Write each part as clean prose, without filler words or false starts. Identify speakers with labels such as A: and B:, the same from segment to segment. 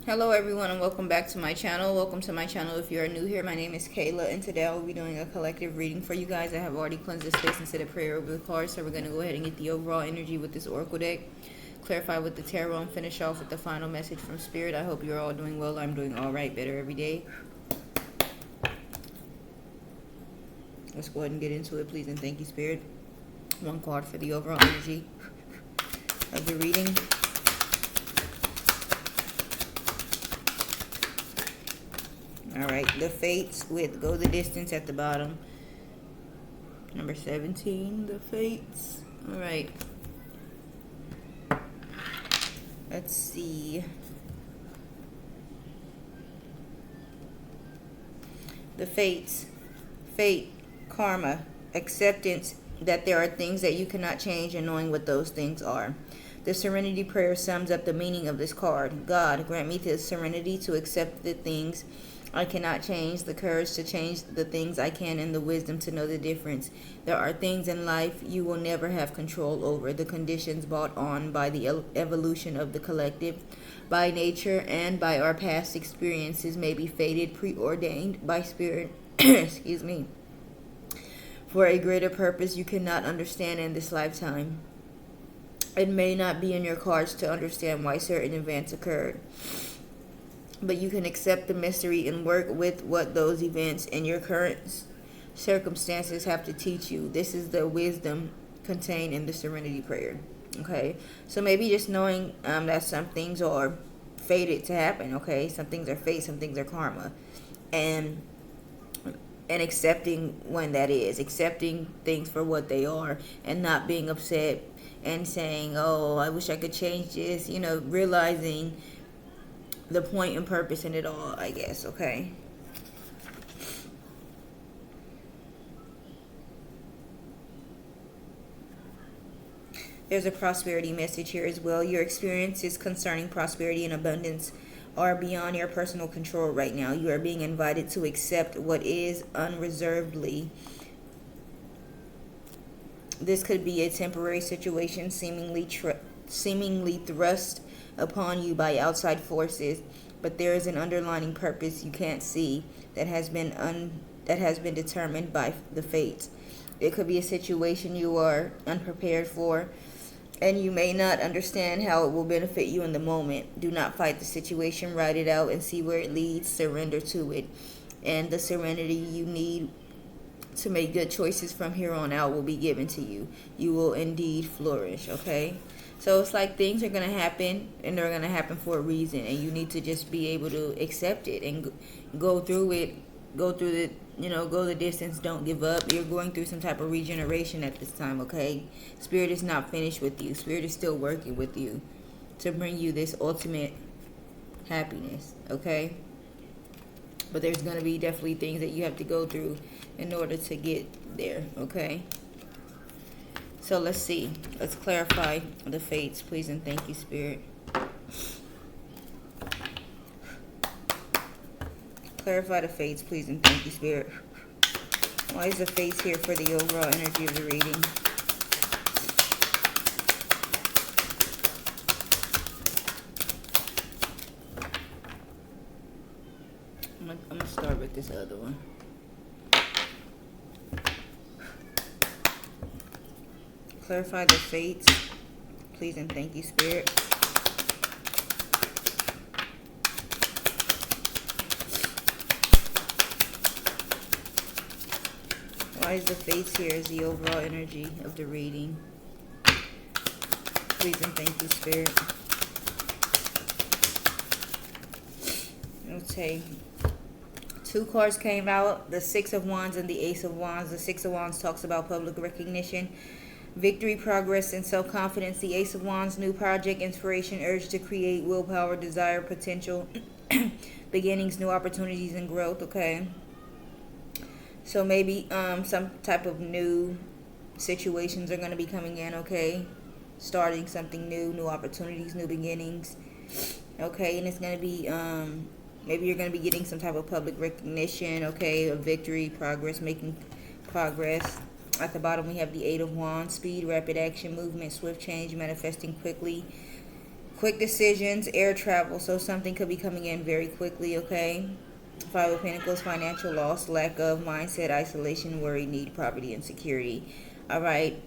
A: Hello everyone and welcome back to my channel. Welcome to my channel if you are new here. My name is Kayla and today I will be doing a collective reading for you guys. I have already cleansed the space and said a prayer over the cards, so we're going to go ahead and get the overall energy with this oracle deck, clarify with the tarot, and finish off with the final message from Spirit. I hope you're all doing well. I'm doing all right, better every day. Let's go ahead and get into it, please, and thank you, Spirit. One card for the overall energy of the reading. Alright, the Fates with Go the Distance at the bottom. Number 17, the Fates. Alright. Let's see. The Fates. Fate, karma, acceptance that there are things that you cannot change and knowing what those things are. The Serenity Prayer sums up the meaning of this card. God, grant me the serenity to accept the things I cannot change, the courage to change the things I can, and the wisdom to know the difference. There are things in life you will never have control over. The conditions brought on by the evolution of the collective, by nature, and by our past experiences may be fated, preordained by Spirit, excuse me, for a greater purpose you cannot understand in this lifetime. It may not be in your cards to understand why certain events occurred, but you can accept the mystery and work with what those events and your current circumstances have to teach you. This is the wisdom contained in the Serenity Prayer. Okay, so maybe just knowing that some things are fated to happen. Okay, some things are fate, some things are karma, and accepting when that is, accepting things for what they are, and not being upset and saying, "Oh, I wish I could change this." You know, realizing the point and purpose in it all, I guess. Okay, there's a prosperity message here as well. Your experiences concerning prosperity and abundance are beyond your personal control right now. You are being invited to accept what is unreservedly. This could be a temporary situation seemingly thrust upon you by outside forces, but there is an underlying purpose you can't see that has been determined by the fates. It could be a situation you are unprepared for, and you may not understand how it will benefit you in the moment. Do not fight the situation, write it out and see where it leads. Surrender to it, and the serenity you need to make good choices from here on out will be given to you. You will indeed flourish. Okay, so it's like things are going to happen, and they're going to happen for a reason, and you need to just be able to accept it and go through it. Go through the, go the distance. Don't give up. You're going through some type of regeneration at this time. Okay, Spirit is not finished with you. Spirit is still working with you to bring you this ultimate happiness. Okay, but there's going to be definitely things that you have to go through in order to get there. Okay, so let's see. Let's clarify the fates, please, and thank you, Spirit. Clarify the fates, please, and thank you, Spirit. Why is the fates here for the overall energy of the reading? I'm going to start with this other one. Clarify the fates, please, and thank you, Spirit. Why is the fates here as the overall energy of the reading? Please and thank you, Spirit. Okay. Two cards came out, the Six of Wands and the Ace of Wands. The Six of Wands talks about public recognition, victory, progress, and self-confidence. The Ace of Wands, new project, inspiration, urge to create, willpower, desire, potential, beginnings, new opportunities, and growth. Okay. So maybe some type of new situations are going to be coming in. Okay. Starting something new, new opportunities, new beginnings. Okay. And it's going to be maybe you're going to be getting some type of public recognition. Okay. A victory, progress, making progress. At the bottom we have the Eight of Wands, speed, rapid action, movement, swift change, manifesting quickly, Quick decisions, air travel. So something could be coming in very quickly, okay? Five of Pentacles, financial loss, lack of mindset, isolation, worry, need, property, insecurity. All right.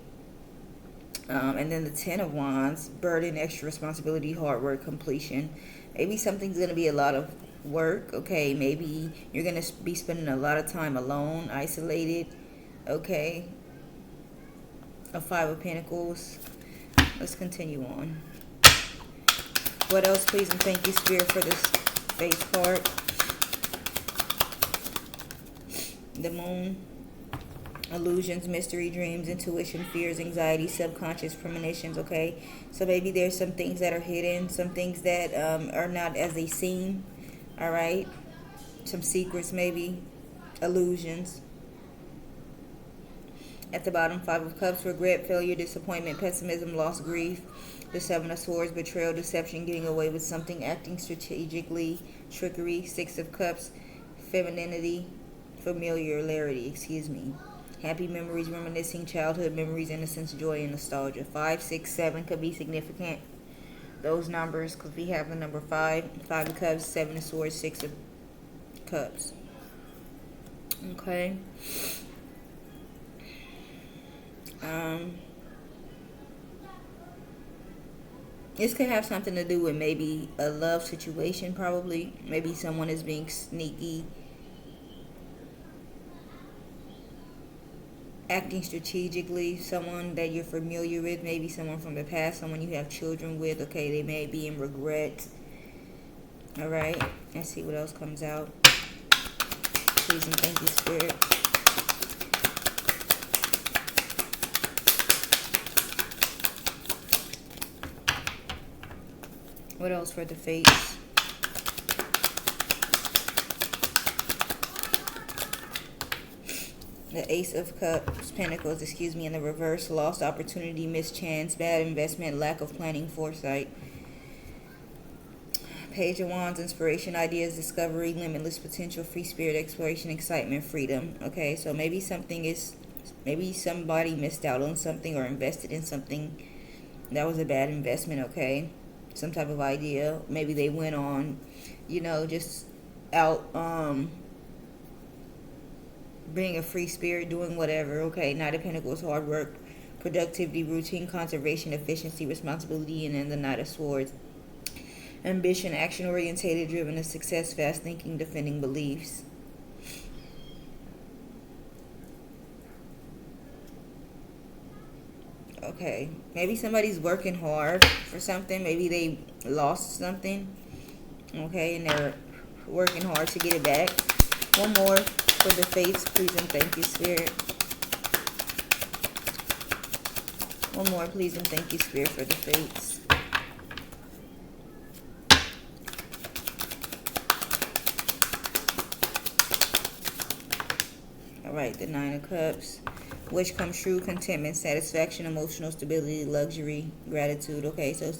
A: And then the Ten of Wands, burden, extra responsibility, hard work, completion. Maybe something's going to be a lot of work, okay? Maybe you're going to be spending a lot of time alone, isolated, okay? A Five of Pentacles. Let's continue on. What else, please, and thank you, Spirit, for this face card. The Moon. Illusions, mystery, dreams, intuition, fears, anxiety, subconscious premonitions, okay? So maybe there's some things that are hidden, some things that are not as they seem, all right? Some secrets, maybe. Illusions. At the bottom, Five of Cups, regret, failure, disappointment, pessimism, loss, grief. The Seven of Swords, betrayal, deception, getting away with something, acting strategically, trickery. Six of Cups, femininity, familiarity, happy memories, reminiscing, childhood memories, innocence, joy, and nostalgia. 5, 6, 7 could be significant. Those numbers, because we have the number 5. 5 of Cups, 7 of Swords, 6 of Cups. Okay. This could have something to do with maybe a love situation, probably. Maybe someone is being sneaky, acting strategically, someone that you're familiar with, maybe someone from the past, someone you have children with, okay, they may be in regret. All right, let's see what else comes out. Please and thank you, Spirit. What else for the fates? The Ace of Cups, Pentacles, in the reverse. Lost opportunity, missed chance, bad investment, lack of planning, foresight. Page of Wands, inspiration, ideas, discovery, limitless potential, free spirit, exploration, excitement, freedom. Okay, so maybe somebody missed out on something or invested in something that was a bad investment, okay? Some type of idea. Maybe they went on, just out being a free spirit, doing whatever, okay? Knight of Pentacles, hard work, productivity, routine, conservation, efficiency, responsibility, and then the Knight of Swords, ambition, action orientated, driven to success, fast thinking, defending beliefs. Okay, maybe somebody's working hard for something. Maybe they lost something, okay, and they're working hard to get it back. One more for the fates, please and thank you, Spirit. One more, please and thank you, Spirit, for the fates. All right, the Nine of Cups. Wish comes true, contentment, satisfaction, emotional stability, luxury, gratitude. Okay, so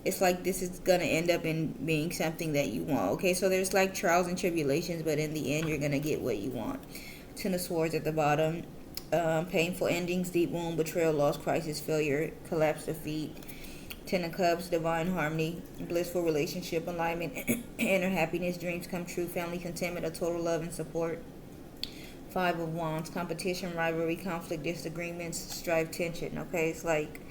A: it's like this is going to end up in being something that you want. Okay, so there's like trials and tribulations, but in the end, you're going to get what you want. Ten of Swords at the bottom. Painful endings, deep wound, betrayal, loss, crisis, failure, collapse, defeat. Ten of Cups, divine harmony, blissful relationship, alignment, inner happiness, dreams come true, family contentment, a total love and support. Five of Wands, competition, rivalry, conflict, disagreements, strife, tension. Okay, it's like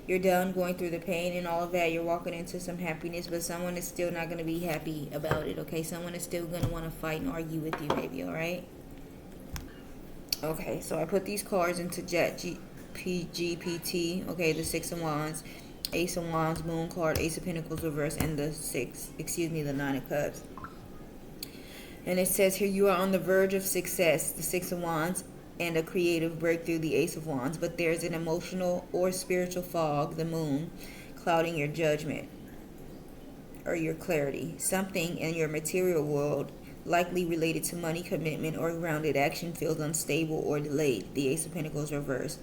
A: you're done going through the pain and all of that. You're walking into some happiness, but someone is still not going to be happy about it. Okay, someone is still going to want to fight and argue with you, maybe. All right. Okay, so I put these cards into GPT. Okay, the Six of Wands, Ace of Wands, Moon card, Ace of Pentacles reverse, and the Nine of Cups. And it says here, you are on the verge of success, the Six of Wands, and a creative breakthrough, the Ace of Wands. But there's an emotional or spiritual fog, the Moon, clouding your judgment or your clarity. Something in your material world, likely related to money, commitment, or grounded action, feels unstable or delayed, the Ace of Pentacles reverse.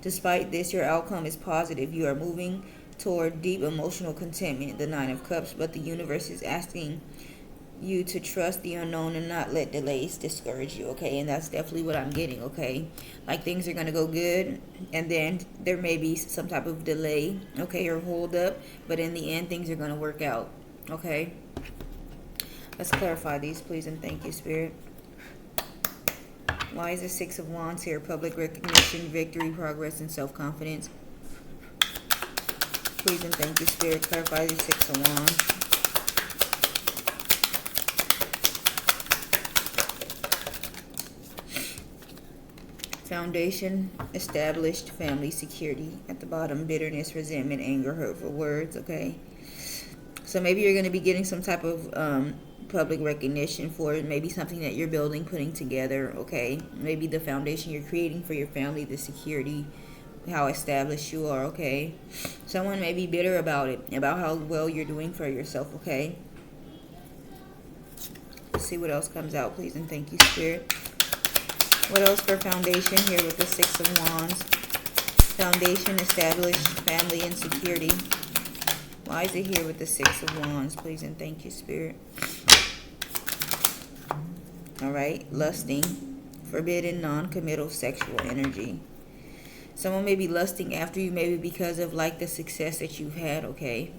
A: Despite this, your outcome is positive. You are moving toward deep emotional contentment, the Nine of Cups, but the universe is asking you to trust the unknown and not let delays discourage you, okay? And that's definitely what I'm getting, okay? Like things are going to go good, and then there may be some type of delay, okay, or hold up, but in the end, things are going to work out, okay? Let's clarify these, please, and thank you, Spirit. Why is the Six of Wands here? Public recognition, victory, progress, and self-confidence. Please and thank you, Spirit. Clarify the Six of Wands. Foundation, established, family, security. At the bottom, bitterness, resentment, anger, hurtful words, okay? So maybe you're going to be getting some type of public recognition for maybe something that you're building, putting together, okay? Maybe the foundation you're creating for your family, the security, how established you are, okay? Someone may be bitter about it, about how well you're doing for yourself, okay? Let's see what else comes out, please, and thank you, Spirit. What else for foundation here with the Six of Wands? Foundation, established, family, and security. Why is it here with the Six of Wands, please, and thank you, Spirit. All right, lusting, forbidden, non-committal sexual energy. Someone may be lusting after you, maybe because of like the success that you've had, okay?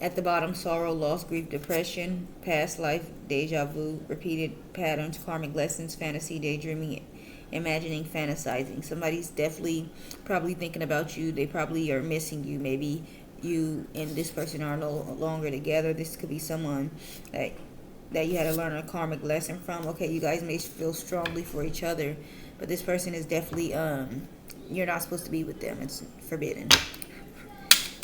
A: At the bottom, sorrow, loss, grief, depression, past life, deja vu, repeated patterns, karmic lessons, fantasy, daydreaming, imagining, fantasizing. Somebody's definitely probably thinking about you. They probably are missing you. Maybe you and this person are no longer together. This could be someone that you had to learn a karmic lesson from. Okay, you guys may feel strongly for each other, but this person is definitely, you're not supposed to be with them. It's forbidden.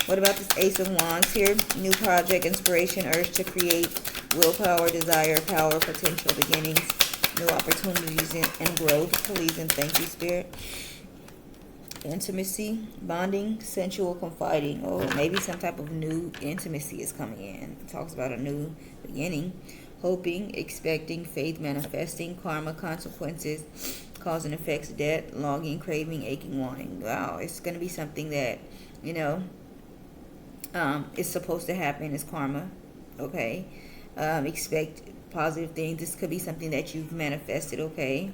A: What about this Ace of Wands here? New project, inspiration, urge to create, willpower, desire, power, potential, beginnings, new opportunities, and growth. Please and thank you, Spirit. Intimacy, bonding, sensual, confiding. Oh, maybe some type of new intimacy is coming in. It talks about a new beginning. Hoping, expecting, faith, manifesting, karma, consequences, cause and effects, debt, longing, craving, aching, wanting. Wow, it's going to be something that, you know, is supposed to happen as karma, okay? Expect positive things. This could be something that you've manifested, okay?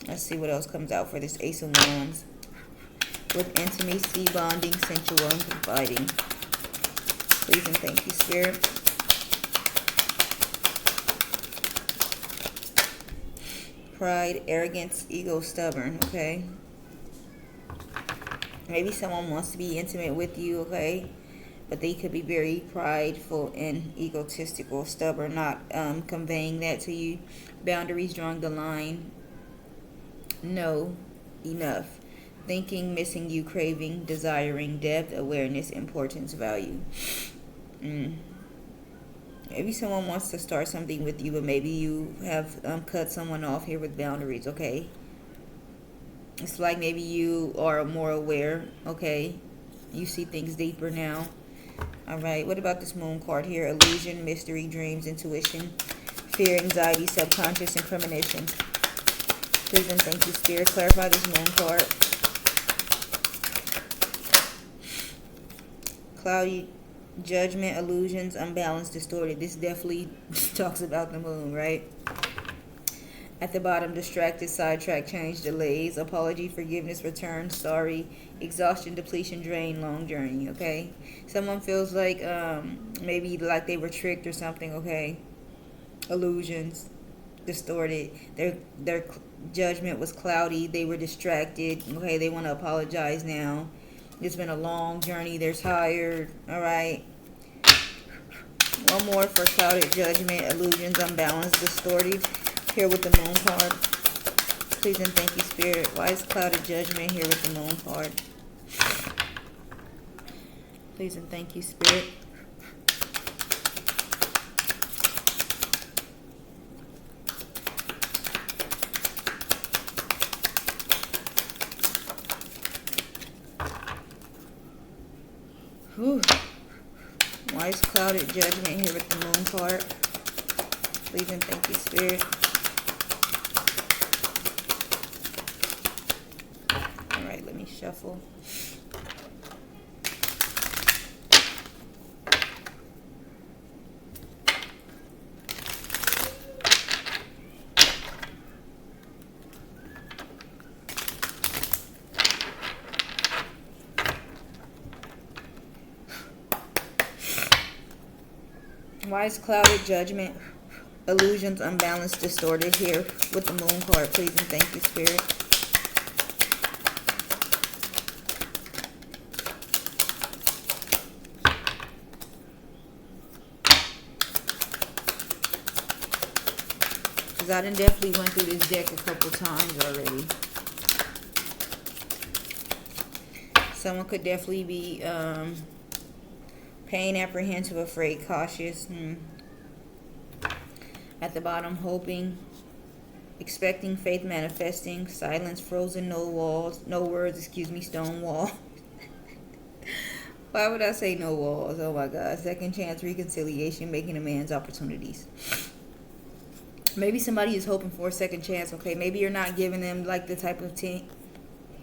A: Let's see what else comes out for this Ace of Wands. With intimacy, bonding, sensual, and confiding. Please and thank you, Spirit. Pride, arrogance, ego, stubborn, okay? Maybe someone wants to be intimate with you, okay? But they could be very prideful and egotistical, stubborn, not conveying that to you. Boundaries, drawing the line. No, enough. Thinking, missing you, craving, desiring, depth, awareness, importance, value. Maybe someone wants to start something with you, but maybe you have cut someone off here with boundaries, okay? It's like maybe you are more aware, okay? You see things deeper now. All right, what about this Moon card here? Illusion, mystery, dreams, intuition, fear, anxiety, subconscious, and premonition. Please and thank you, Spirit. Clarify this Moon card. Cloudy, judgment, illusions, unbalanced, distorted. This definitely talks about the Moon, right? At the bottom, distracted, sidetrack, change, delays, apology, forgiveness, return, sorry, exhaustion, depletion, drain, long journey, okay? Someone feels like maybe like they were tricked or something, okay? Illusions, distorted. Their judgment was cloudy. They were distracted, okay? They want to apologize now. It's been a long journey. They're tired, all right? One more for clouded judgment, illusions, unbalanced, distorted. Here with the Moon card. Please and thank you, Spirit. Why is clouded judgment here with the Moon card? Please and thank you, Spirit. Whew. Why is clouded judgment here with the Moon card? Please and thank you, Spirit. All right, let me shuffle. Why is clouded, judgment, illusions, unbalanced, distorted here with the moon card? Please and thank you, Spirit. Because I done definitely went through this deck a couple times already. Someone could definitely be pain, apprehensive, afraid, cautious. At the bottom, hoping, expecting, faith, manifesting, silence, frozen, no walls, no words, excuse me, stone wall. Why would I say no walls? Oh my God. Second chance, reconciliation, making amends, opportunities. Maybe somebody is hoping for a second chance, okay? Maybe you're not giving them like the type of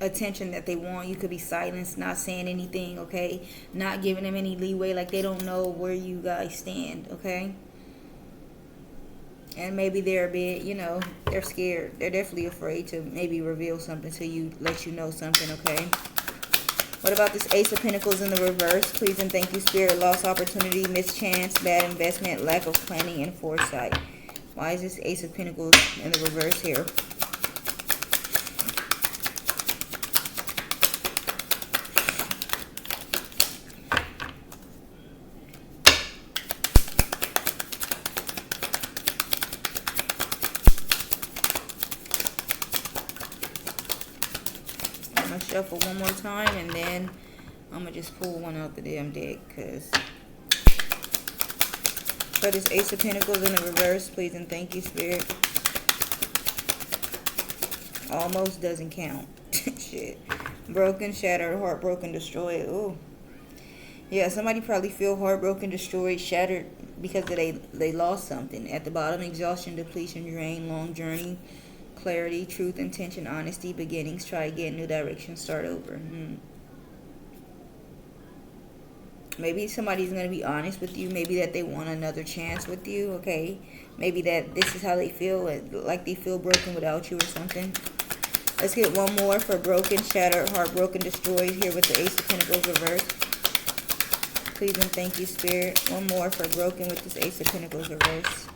A: attention that they want. You could be silenced, not saying anything, okay? Not giving them any leeway, like they don't know where you guys stand, okay? And maybe they're a bit, you know, they're scared. They're definitely afraid to maybe reveal something to you, let you know something, okay? What about this Ace of Pentacles in the reverse? Please and thank you, Spirit. Lost opportunity, missed chance, bad investment, lack of planning and foresight. Why is this Ace of Pentacles in the reverse here? I'm going to shuffle one more time and then I'm going to just pull one out the damn deck because... For this Ace of Pentacles in the reverse, please and thank you, Spirit. Almost doesn't count. Shit. Broken, shattered, heartbroken, destroyed. Ooh. Yeah, somebody probably feel heartbroken, destroyed, shattered because they lost something. At the bottom, exhaustion, depletion, drain, long journey, clarity, truth, intention, honesty, beginnings, try again, new direction, start over. Maybe somebody's going to be honest with you. Maybe that they want another chance with you, okay? Maybe that this is how they feel, like they feel broken without you or something. Let's get one more for broken, shattered, heartbroken, destroyed here with the Ace of Pentacles reverse. Please and thank you, Spirit. One more for broken with this Ace of Pentacles reverse.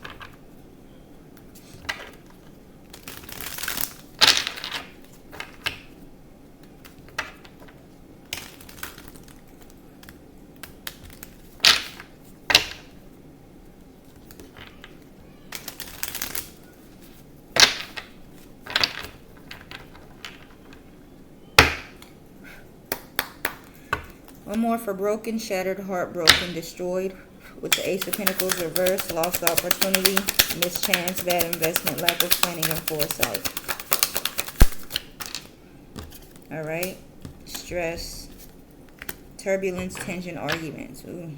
A: One more for broken, shattered, heartbroken, destroyed with the Ace of Pentacles reverse, lost opportunity, missed chance, bad investment, lack of planning and foresight. Alright. Stress, turbulence, tension, arguments. Ooh.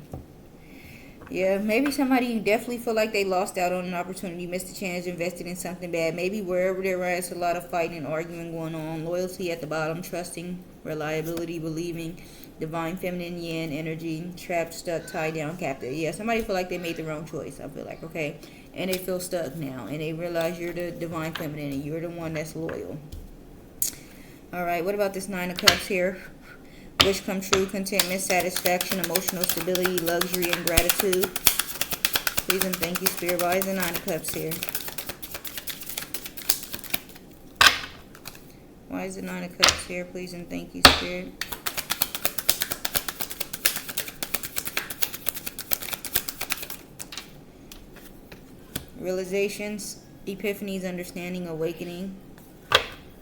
A: Yeah, maybe somebody definitely feel like they lost out on an opportunity, missed a chance, invested in something bad. Maybe wherever they're at, it's a lot of fighting and arguing going on. Loyalty at the bottom, trusting, reliability, believing, divine feminine yin energy, trapped, stuck, tied down, captive. Yeah, somebody feel like they made the wrong choice, I feel like, okay? And they feel stuck now. And they realize you're the divine feminine and you're the one that's loyal. Alright, what about this Nine of Cups here? Wish come true, contentment, satisfaction, emotional stability, luxury, and gratitude. Please and thank you, Spirit. Why is the Nine of Cups here? Why is the Nine of Cups here? Please and thank you, Spirit. Realizations, epiphanies, understanding, awakening.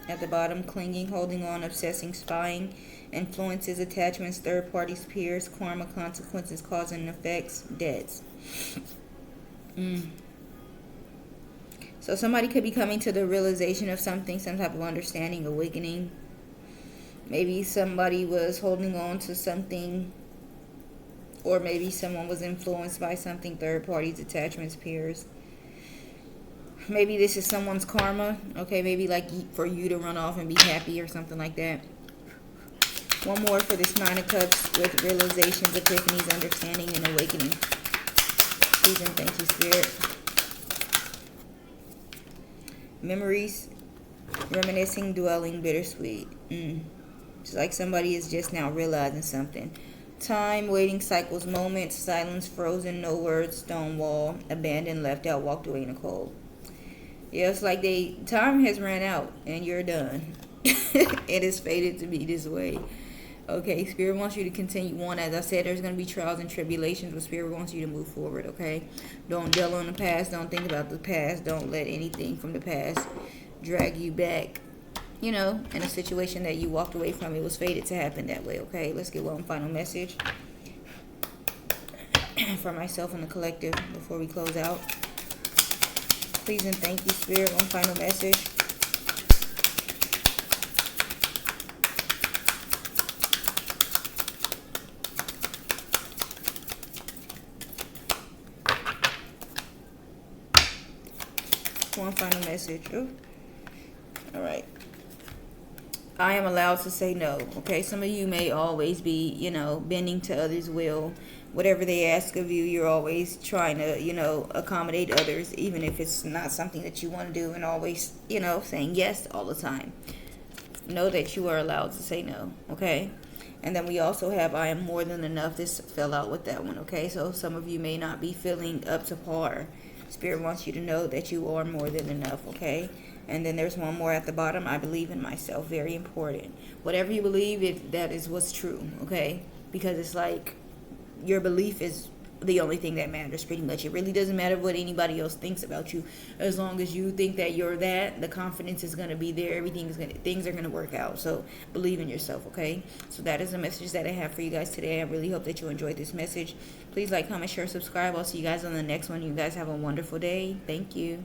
A: At the bottom, clinging, holding on, obsessing, spying, influences, attachments, third parties, peers, karma, consequences, cause and effects, debts. So somebody could be coming to the realization of something, some type of understanding, awakening. Maybe somebody was holding on to something, or maybe someone was influenced by something, third parties, attachments, peers. Maybe this is someone's karma. Okay, maybe like for you to run off and be happy or something like that. One more for this Nine of Cups with realizations, epiphanies, understanding, and awakening. Please and thank you, Spirit. Memories, reminiscing, dwelling, bittersweet. It's like somebody is just now realizing something. Time, waiting cycles, moments, silence, frozen, no words, stone wall, abandoned, left out, walked away in the cold. Yeah, it's like time has ran out and you're done. It is fated to be this way. Okay, Spirit wants you to continue on. As I said, there's going to be trials and tribulations, but Spirit wants you to move forward, okay? Don't dwell on the past. Don't think about the past. Don't let anything from the past drag you back, in a situation that you walked away from. It was fated to happen that way, okay? Let's get one final message for myself and the collective before we close out. Please and thank you, Spirit. One final message. One final message. Ooh. All right. I am allowed to say no. Okay. Some of you may always be, bending to others' will. Whatever they ask of you, you're always trying to, accommodate others, even if it's not something that you want to do, and always, saying yes all the time. Know that you are allowed to say no. Okay. And then we also have I am more than enough. This fell out with that one. Okay. So some of you may not be feeling up to par. Spirit wants you to know that you are more than enough, okay? And then there's one more at the bottom. I believe in myself. Very important. Whatever you believe, that is what's true, okay? Because it's like your belief is the only thing that matters, pretty much. It really doesn't matter what anybody else thinks about you. As long as you think that you're that, the confidence is going to be there. Things are going to work out. So believe in yourself, okay? So that is the message that I have for you guys today. I really hope that you enjoyed this message. Please like, comment, share, subscribe. I'll see you guys on the next one. You guys have a wonderful day. Thank you.